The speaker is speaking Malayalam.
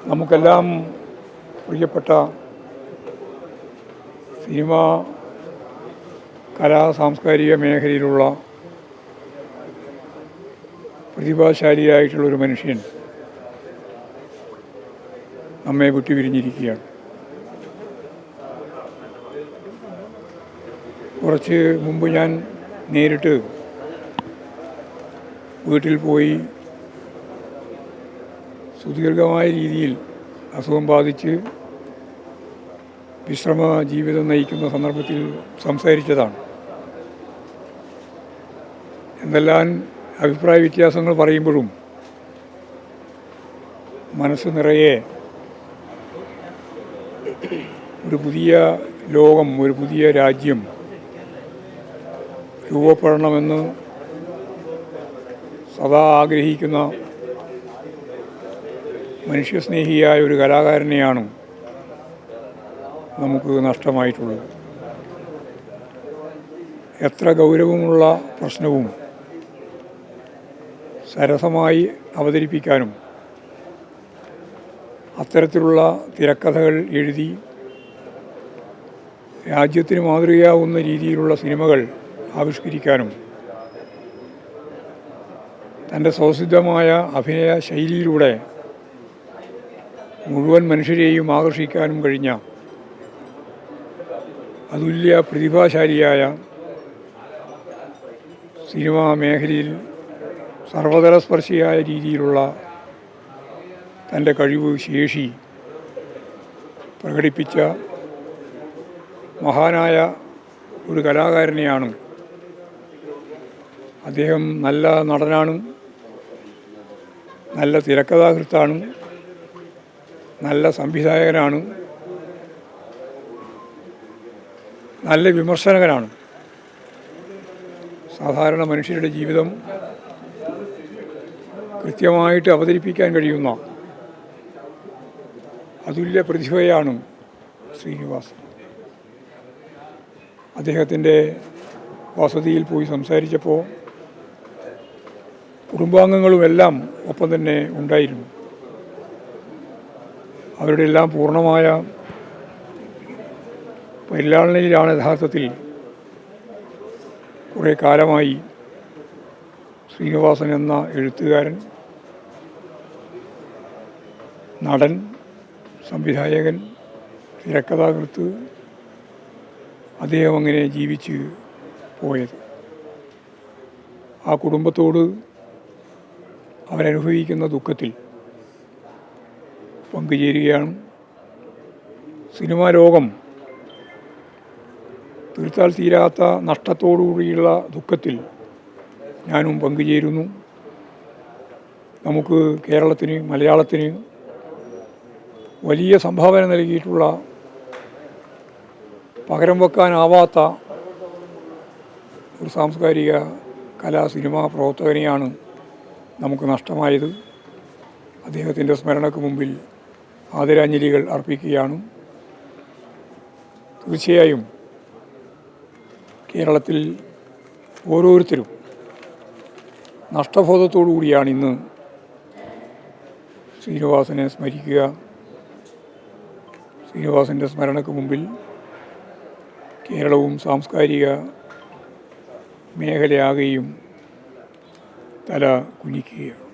നമുക്കെല്ലാം പ്രിയപ്പെട്ട സിനിമ കലാ സാംസ്കാരിക മേഖലയിലുള്ള പ്രതിഭാശാലിയായിട്ടുള്ളൊരു മനുഷ്യൻ നമ്മെ വിട്ടുപിരിഞ്ഞിരിക്കുകയാണ്. കുറച്ച് മുമ്പ് ഞാൻ നേരിട്ട് വീട്ടിൽ പോയി സുദീർഘമായ രീതിയിൽ അസുഖം ബാധിച്ച് വിശ്രമ ജീവിതം നയിക്കുന്ന സന്ദർഭത്തിൽ സംസാരിച്ചതാണ്. എന്തെല്ലാം അഭിപ്രായ വ്യത്യാസങ്ങൾ പറയുമ്പോഴും മനസ്സ് നിറയെ ഒരു പുതിയ ലോകം, ഒരു പുതിയ രാജ്യം രൂപപ്പെടണമെന്ന് സദാ ആഗ്രഹിക്കുന്ന മനുഷ്യസ്നേഹിയായ ഒരു കലാകാരനെയാണ് നമുക്ക് നഷ്ടമായിട്ടുള്ളത്. എത്ര ഗൗരവമുള്ള പ്രശ്നവും സരസമായി അവതരിപ്പിക്കാനും അത്തരത്തിലുള്ള തിരക്കഥകൾ എഴുതി രാജ്യത്തിന് മാതൃകയാവുന്ന രീതിയിലുള്ള സിനിമകൾ ആവിഷ്കരിക്കാനും തൻ്റെ സ്വസിദ്ധമായ അഭിനയ ശൈലിയിലൂടെ മുഴുവൻ മനുഷ്യരെയും ആകർഷിക്കാനും കഴിഞ്ഞ അതുല്യ പ്രതിഭാശാലിയായ സിനിമാ മേഖലയിൽ സർവതലസ്പർശിയായ രീതിയിലുള്ള തൻ്റെ കഴിവ്, ശേഷി പ്രകടിപ്പിച്ച മഹാനായ ഒരു കലാകാരനെയാണ്. അദ്ദേഹം നല്ല നടനാണ്, നല്ല തിരക്കഥാകൃത്താണ്, നല്ല സംവിധായകനാണ്, നല്ല വിമർശകനാണ്. സാധാരണ മനുഷ്യരുടെ ജീവിതം കൃത്യമായിട്ട് അവതരിപ്പിക്കാൻ കഴിയുന്ന അതുല്യ പ്രതിഭയാണ് ശ്രീനിവാസൻ. അദ്ദേഹത്തിൻ്റെ വസതിയിൽ പോയി സംസാരിച്ചപ്പോൾ കുടുംബാംഗങ്ങളുമെല്ലാം ഒപ്പം തന്നെ ഉണ്ടായിരുന്നു. അവരുടെ എല്ലാം പൂർണ്ണമായ പരിലാളനയിലാണ് യഥാർത്ഥത്തിൽ കുറേ കാലമായി ശ്രീനിവാസൻ എന്ന എഴുത്തുകാരൻ, നടൻ, സംവിധായകൻ, തിരക്കഥാകൃത്ത് അദ്ദേഹം അങ്ങനെ ജീവിച്ച് പോയത്. ആ കുടുംബത്തോട് അവരനുഭവിക്കുന്ന ദുഃഖത്തിൽ പങ്കുചേരുകയാണ്. സിനിമാ ലോകം തീർത്താൽ തീരാത്ത നഷ്ടത്തോടുകൂടിയുള്ള ദുഃഖത്തിൽ ഞാനും പങ്കുചേരുന്നു. നമുക്ക് കേരളത്തിന്, മലയാളത്തിന് വലിയ സംഭാവന നൽകിയിട്ടുള്ള, പകരം വെക്കാനാവാത്ത ഒരു സാംസ്കാരിക കലാ സിനിമാ പ്രവർത്തകനെയാണ് നമുക്ക് നഷ്ടമായത്. അദ്ദേഹത്തിൻ്റെ സ്മരണയ്ക്ക് മുമ്പിൽ ആദരാഞ്ജലികൾ അർപ്പിക്കുകയാണ്. തീർച്ചയായും കേരളത്തിൽ ഓരോരുത്തരും നഷ്ടബോധത്തോടു കൂടിയാണ് ഇന്ന് ശ്രീനിവാസനെ സ്മരിക്കുക. ശ്രീനിവാസൻ്റെ സ്മരണയ്ക്ക് മുമ്പിൽ കേരളവും സാംസ്കാരിക മേഖലയാകുകയും തല കുനിക്കുകയാണ്.